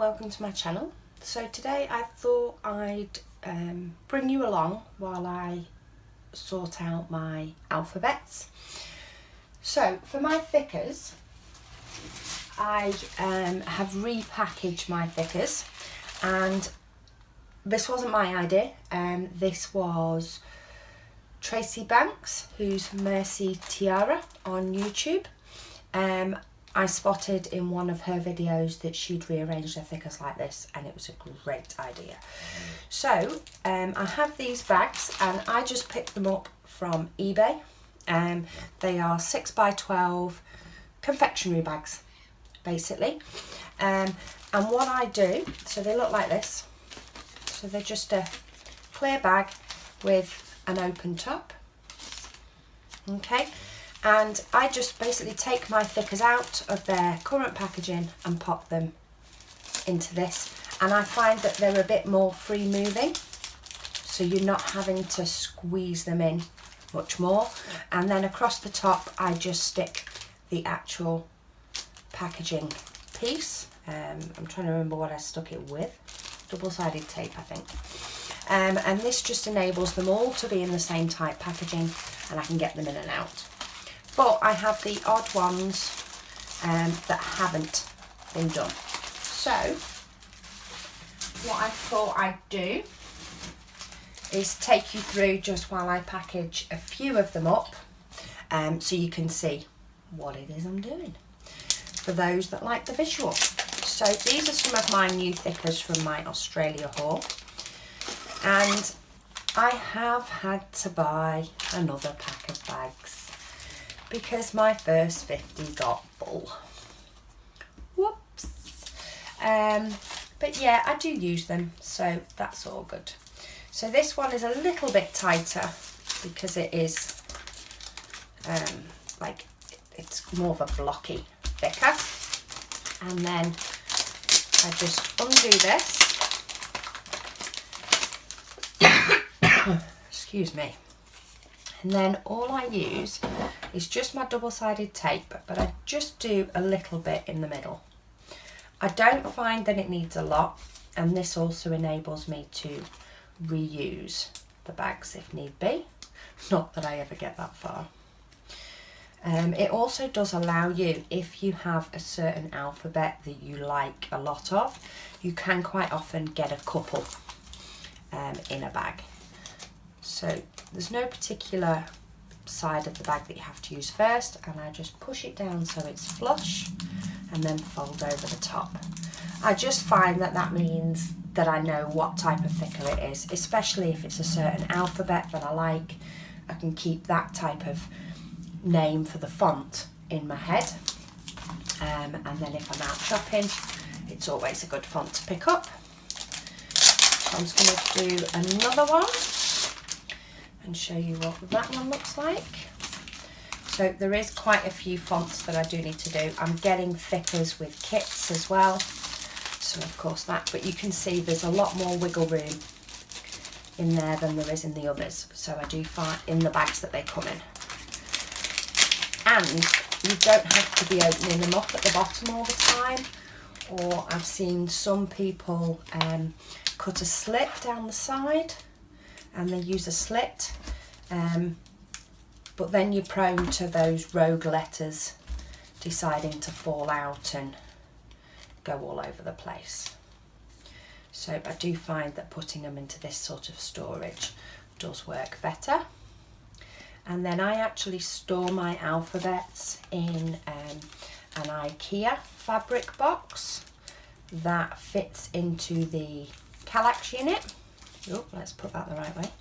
welcome to my channel. So today I thought I'd bring you along while I sort out my alphabets. So for my thickers, I have repackaged my thickers, and this wasn't my idea. This was Tracy Banks, who's Mercy Tiara on YouTube. I spotted in one of her videos that she'd rearranged her thickers like this, and it was a great idea. So I have these bags, and I just picked them up from eBay. They are 6x12 confectionery bags, basically. And what I do, so they look like this. So they're just a clear bag with an open top. Okay. And I just basically take my thickers out of their current packaging and pop them into this. And I find that they're a bit more free moving, so you're not having to squeeze them in much more. And then across the top, I just stick the actual packaging piece. I'm trying to remember what I stuck it with. Double-sided tape, I think. And this just enables them all to be in the same type packaging, and I can get them in and out. But I have the odd ones that haven't been done. So what I thought I'd do is take you through just while I package a few of them up, so you can see what it is I'm doing, for those that like the visual. So these are some of my new thickers from my Australia haul, and I have had to buy another pack of bags because my first 50 got full. Whoops. But yeah, I do use them, so that's all good. So this one is a little bit tighter because it is like it's more of a blocky thicker. And then I just undo this. Excuse me. And then all I use is just my double-sided tape, but I just do a little bit in the middle. I don't find that it needs a lot, and this also enables me to reuse the bags if need be. Not that I ever get that far. It also does allow you, if you have a certain alphabet that you like a lot of, you can quite often get a couple in a bag. So there's no particular side of the bag that you have to use first, and I just push it down so it's flush and then fold over the top. I just find that that means that I know what type of thicker it is, especially if it's a certain alphabet that I like. I can keep that type of name for the font in my head, and then if I'm out shopping, it's always a good font to pick up. So I'm just going to do another one and show you what that one looks like. So there is quite a few fonts that I do need to do. I'm getting thickers with kits as well, so of course that, but you can see there's a lot more wiggle room in there than there is in the others, so I do find in the bags that they come in. And you don't have to be opening them up at the bottom all the time, or I've seen some people cut a slit down the side and they use a slit, but then you're prone to those rogue letters deciding to fall out and go all over the place. So I do find that putting them into this sort of storage does work better. And then I actually store my alphabets in an IKEA fabric box that fits into the Kallax unit. Oh, let's put that the right way.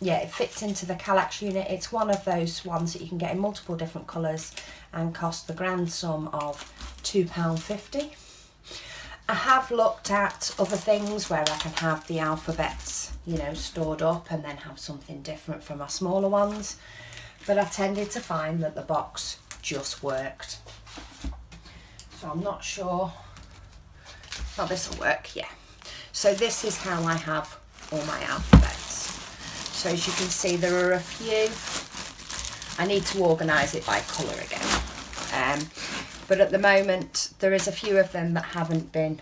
Yeah, it fits into the Kallax unit. It's one of those ones that you can get in multiple different colours and cost the grand sum of £2.50. I have looked at other things where I can have the alphabets, you know, stored up and then have something different for my smaller ones, but I tended to find that the box just worked. So I'm not sure. Oh, this will work, yeah. So this is how I have all my alphabets. So as you can see, there are a few. I need to organise it by colour again. But at the moment, there is a few of them that haven't been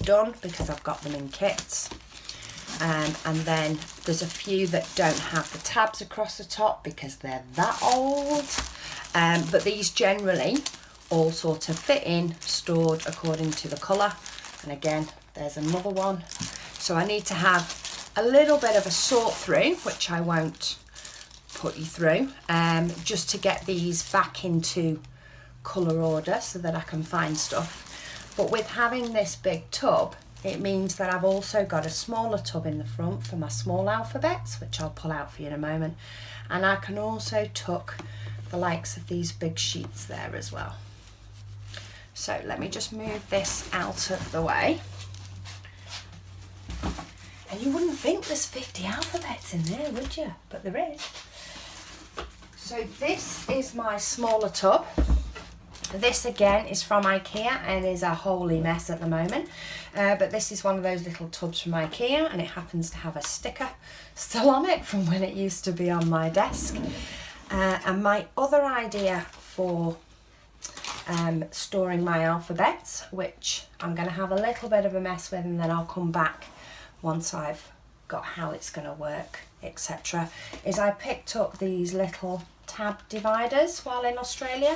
done because I've got them in kits. And then there's a few that don't have the tabs across the top because they're that old. But these generally all sort of fit in, stored according to the colour. And again, there's another one. So I need to have a little bit of a sort through, which I won't put you through, just to get these back into colour order so that I can find stuff. But with having this big tub, it means that I've also got a smaller tub in the front for my small alphabets, which I'll pull out for you in a moment. And I can also tuck the likes of these big sheets there as well. So let me just move this out of the way. And you wouldn't think there's 50 alphabets in there, would you? But there is. So this is my smaller tub. This again is from IKEA and is a holy mess at the moment. But this is one of those little tubs from IKEA, and it happens to have a sticker still on it from when it used to be on my desk. And my other idea for storing my alphabets, which I'm going to have a little bit of a mess with, and then I'll come back once I've got how it's going to work, etc., is I picked up these little tab dividers while in Australia.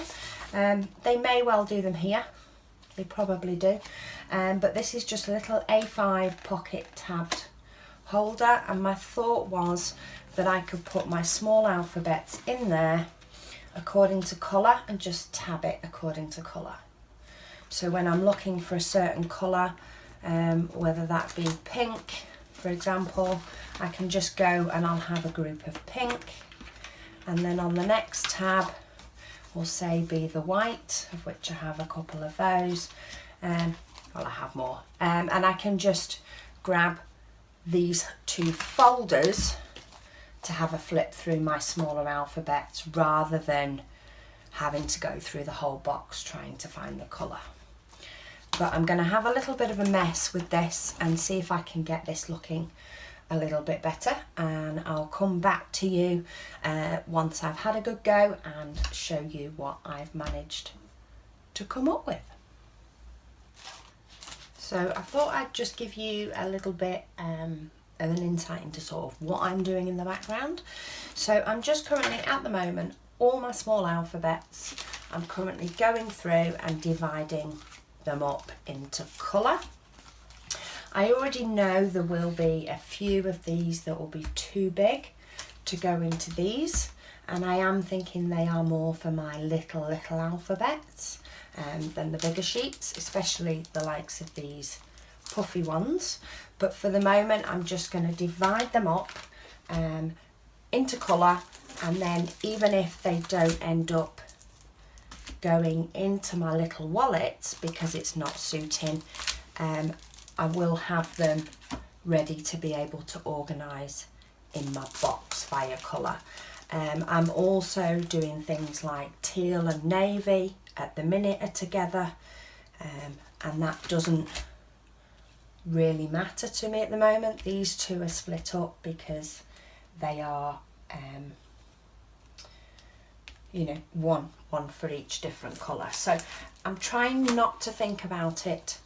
They may well do them here, they probably do, but this is just a little A5 pocket tabbed holder, and my thought was that I could put my small alphabets in there according to colour and just tab it according to colour. So when I'm looking for a certain colour, whether that be pink, for example, I can just go and I'll have a group of pink, and then on the next tab will say be the white, of which I have a couple of those, well, I have more, and I can just grab these two folders to have a flip through my smaller alphabets rather than having to go through the whole box trying to find the colour. But I'm going to have a little bit of a mess with this and see if I can get this looking a little bit better, and I'll come back to you once I've had a good go and show you what I've managed to come up with. So I thought I'd just give you a little bit of an insight into sort of what I'm doing in the background. So I'm just currently at the moment, all my small alphabets, I'm currently going through and dividing them up into colour. I already know there will be a few of these that will be too big to go into these, and I am thinking they are more for my little alphabets than the bigger sheets, especially the likes of these puffy ones. But for the moment I'm just going to divide them up into colour, and then even if they don't end up going into my little wallets because it's not suiting, I will have them ready to be able to organise in my box via colour. I'm also doing things like teal and navy at the minute are together, and that doesn't really matter to me at the moment. These two are split up because they are you know, one for each different colour. So I'm trying not to think about it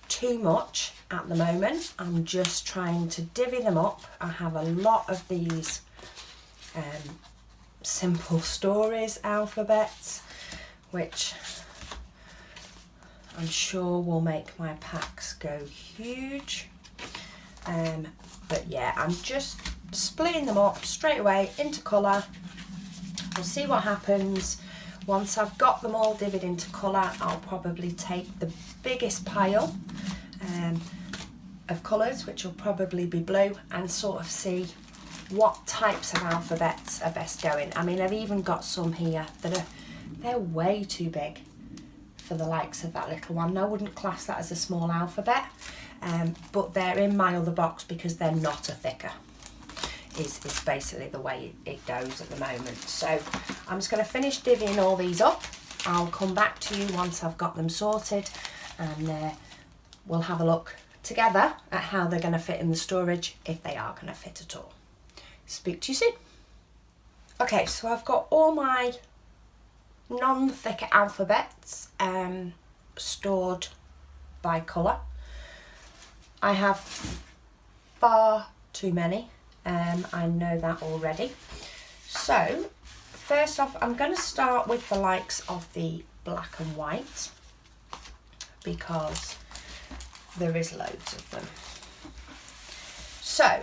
too much at the moment. I'm just trying to divvy them up. I have a lot of these simple stories alphabets, which I'm sure will make my packs go huge. But yeah, I'm just splitting them up straight away into colour. We'll see what happens. Once I've got them all divvied into colour, I'll probably take the biggest pile of colours, which will probably be blue, and sort of see what types of alphabets are best going. I mean, I've even got some here that they're way too big for the likes of that little one. I wouldn't class that as a small alphabet, but they're in my other box because they're not a thicker. Is basically the way it goes at the moment. So I'm just going to finish divvying all these up. I'll come back to you once I've got them sorted, and we'll have a look together at how they're going to fit in the storage, if they are going to fit at all. Speak to you soon. Okay, so I've got all my non-thick alphabets stored by colour. I have far too many. I know that already. So first off, I'm going to start with the likes of the black and white, because there is loads of them. So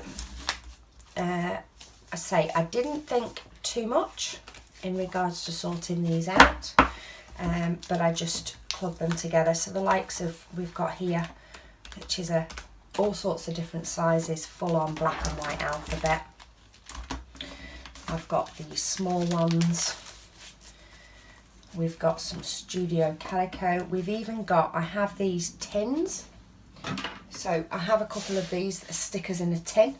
I say I didn't think too much in regards to sorting these out, but I just clubbed them together. So the likes of, we've got here, which is all sorts of different sizes, full on black and white alphabet. I've got these small ones. We've got some Studio Calico. We've even got, I have these tins. So I have a couple of these stickers in a tin.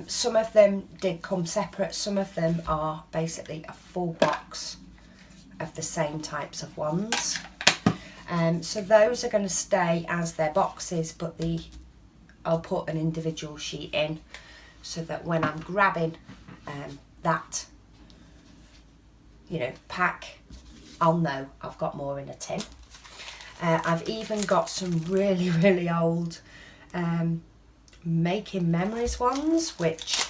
Some of them did come separate. Some of them are basically a full box of the same types of ones. So those are going to stay as their boxes, but I'll put an individual sheet in so that when I'm grabbing that, pack, I'll know I've got more in a tin. I've even got some really, really old Making Memories ones, which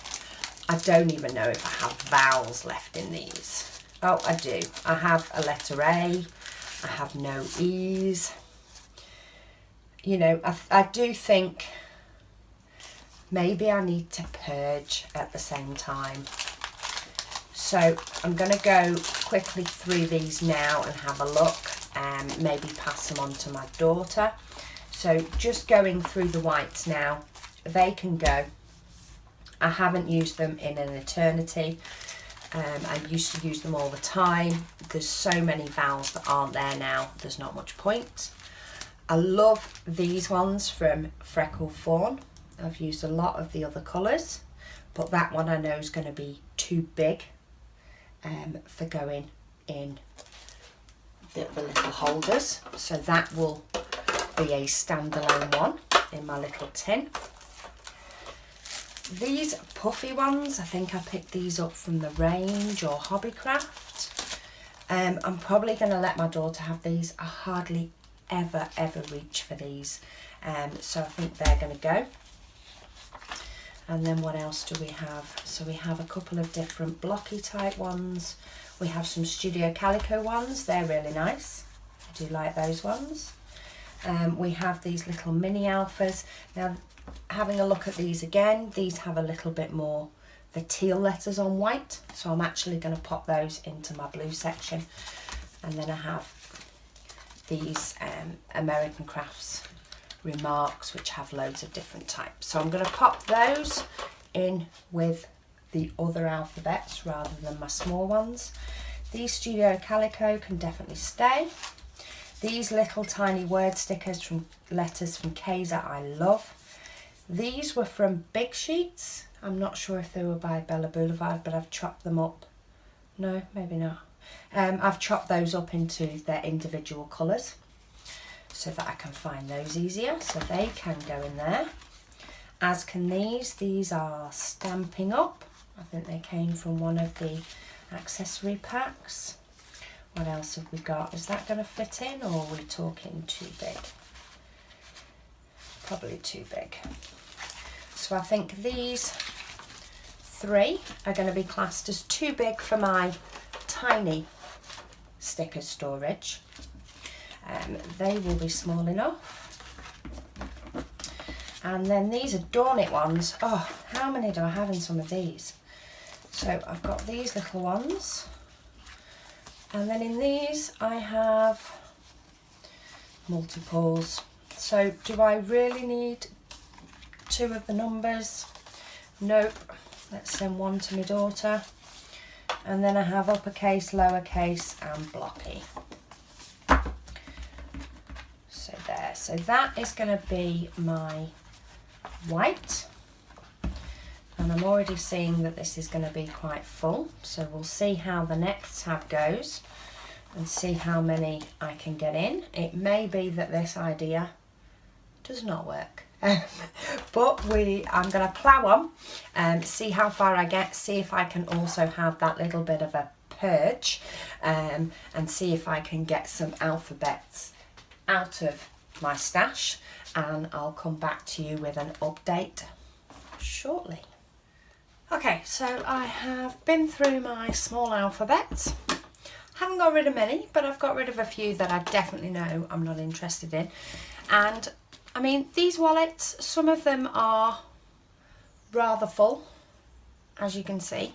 I don't even know if I have vowels left in these. Oh, I do. I have a letter A. I have no E's. I do think maybe I need to purge at the same time. So I'm going to go quickly through these now and have a look, and maybe pass them on to my daughter. So just going through the whites now, they can go. I haven't used them in an eternity. I used to use them all the time. There's so many vowels that aren't there now, there's not much point. I love these ones from Freckle Fawn. I've used a lot of the other colours, but that one I know is going to be too big for going in the little holders. So that will be a standalone one in my little tin. These puffy ones, I think I picked these up from the range or Hobbycraft. I'm probably going to let my daughter have these. I hardly ever reach for these, so I think they're going to go. And then what else do we have? So we have a couple of different blocky type ones. We have some Studio Calico ones. They're really nice. I do like those ones. We have these little mini alphas. Now, having a look at these again, these have a little bit more the teal letters on white. So I'm actually going to pop those into my blue section. And then I have these American Crafts Remarks, which have loads of different types. So I'm going to pop those in with the other alphabets rather than my small ones. These Studio Calico can definitely stay. These little tiny word stickers from letters from Kaiser I love. These were from Big Sheets. I'm not sure if they were by Bella Boulevard, but I've chopped them up. No, maybe not. I've chopped those up into their individual colours so that I can find those easier. So they can go in there, as can these. These are Stamping Up. I think they came from one of the accessory packs. What else have we got? Is that going to fit in, or are we talking too big? Probably too big. So I think these three are going to be classed as too big for my tiny sticker storage. They will be small enough. And then these are Dawnit ones. Oh, how many do I have in some of these? So I've got these little ones. And then in these I have multiples. So do I really need two of the numbers? Nope. Let's send one to my daughter. And then I have uppercase, lowercase and blocky. So there. So that is going to be my white. And I'm already seeing that this is going to be quite full. So we'll see how the next tab goes and see how many I can get in. It may be that this idea does not work. But I'm going to plough on and see how far I get, see if I can also have that little bit of a purge, and see if I can get some alphabets out of my stash and I'll come back to you with an update shortly. Okay, so I have been through my small alphabets. Haven't got rid of many, but I've got rid of a few that I definitely know I'm not interested in. And I mean, these wallets, some of them are rather full, as you can see.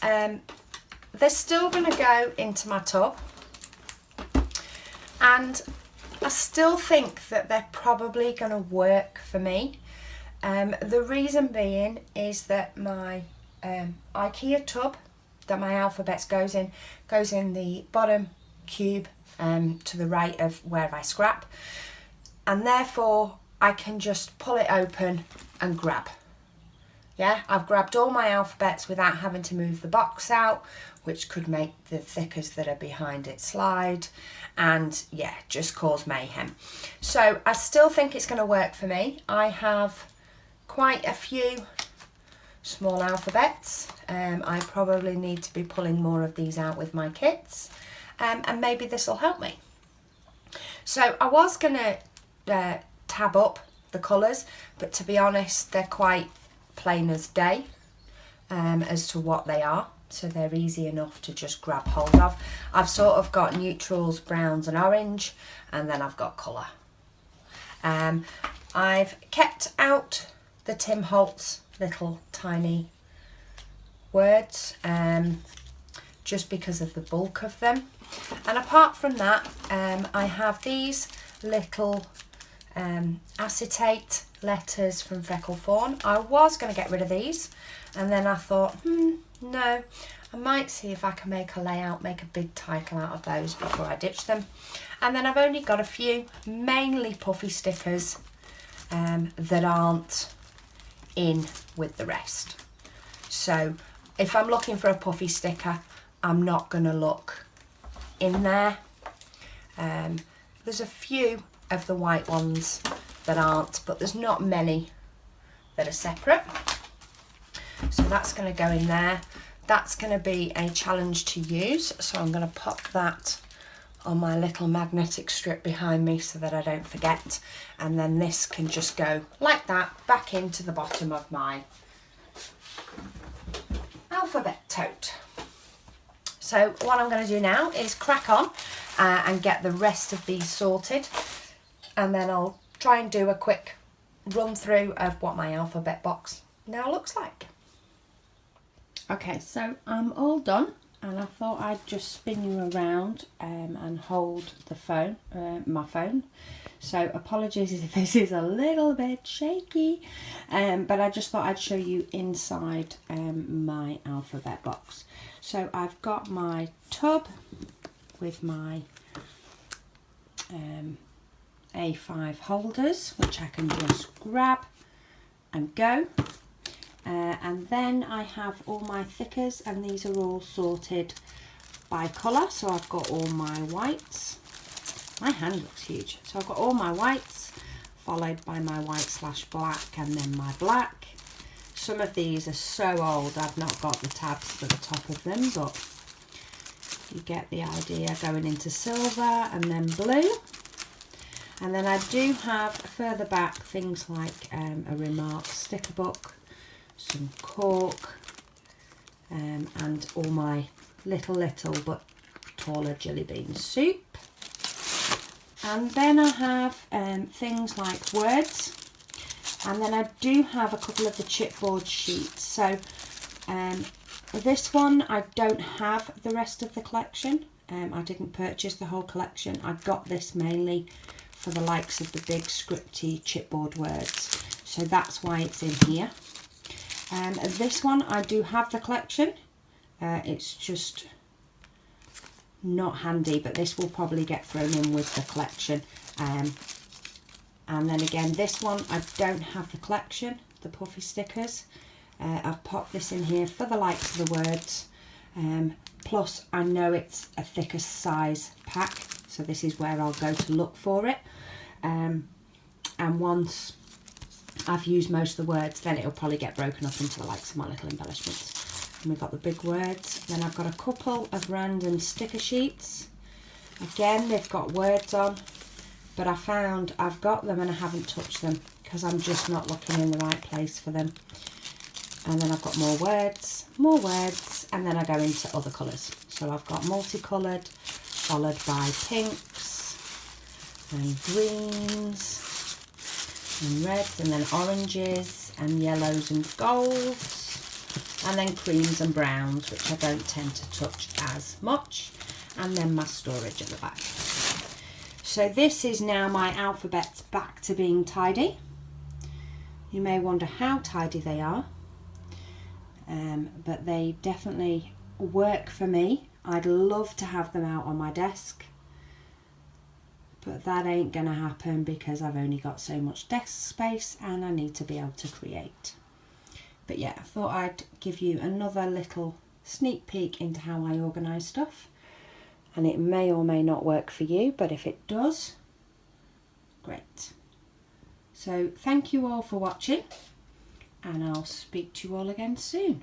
They're still going to go into my tub, and I still think that they're probably going to work for me. The reason being is that my IKEA tub that my alphabets goes in the bottom cube to the right of where I scrap, and therefore I can just pull it open and grab. Yeah, I've grabbed all my alphabets without having to move the box out, which could make the thickers that are behind it slide, and yeah, just cause mayhem. So I still think it's going to work for me. I have quite a few small alphabets. I probably need to be pulling more of these out with my kits, and maybe this will help me. So I was going to tab up the colours, but to be honest, they're quite plain as day as to what they are, so they're easy enough to just grab hold of. I've sort of got neutrals, browns and orange, and then I've got colour. I've kept out the Tim Holtz little tiny words just because of the bulk of them, and apart from that I have these little acetate letters from Freckle Fawn. I was going to get rid of these, and then I thought no, I might see if I can make a layout, make a big title out of those before I ditch them. And then I've only got a few mainly puffy stickers that aren't in with the rest. So if I'm looking for a puffy sticker, I'm not going to look in there. There's a few of the white ones that aren't, but there's not many that are separate. So that's going to go in there. That's going to be a challenge to use, so I'm going to pop that on my little magnetic strip behind me so that I don't forget, and then this can just go like that back into the bottom of my alphabet tote. So what I'm going to do now is crack on and get the rest of these sorted, and then I'll try and do a quick run through of what my alphabet box now looks like. Okay, so I'm all done, and I thought I'd just spin you around and hold the phone, my phone. So apologies if this is a little bit shaky, but I just thought I'd show you inside my alphabet box. So I've got my tub with my A5 holders, which I can just grab and go. And then I have all my thickers, and these are all sorted by colour. So I've got all my whites. My hand looks huge. So I've got all my whites, followed by my white/black, and then my black. Some of these are so old I've not got the tabs to the top of them, but you get the idea, going into silver and then blue. And then I do have further back things like a Remark sticker book, some cork, and all my little but taller jelly bean soup. And then I have things like words, and then I do have a couple of the chipboard sheets. So this one I don't have the rest of the collection. I didn't purchase the whole collection. I got this mainly for the likes of the big scripty chipboard words, so that's why it's in here. This one I do have the collection. It's just not handy, but this will probably get thrown in with the collection. And then again, this one I don't have the collection, the puffy stickers. I've popped this in here for the likes of the words. Plus I know it's a thicker size pack, so this is where I'll go to look for it. And once I've used most of the words, then it'll probably get broken up into the likes of my little embellishments. And we've got the big words. Then I've got a couple of random sticker sheets. Again, they've got words on. but I found I've got them and I haven't touched them because I'm just not looking in the right place for them. And then I've got more words, and then I go into other colours. So I've got multicoloured, followed by pinks and greens and reds, and then oranges and yellows and golds, and then creams and browns, which I don't tend to touch as much, and then my storage at the back. So this is now my alphabets back to being tidy. You may wonder how tidy they are, but they definitely work for me. I'd love to have them out on my desk, but that ain't gonna happen because I've only got so much desk space and I need to be able to create. But yeah, I thought I'd give you another little sneak peek into how I organise stuff, and it may or may not work for you, but if it does, great. So thank you all for watching, and I'll speak to you all again soon.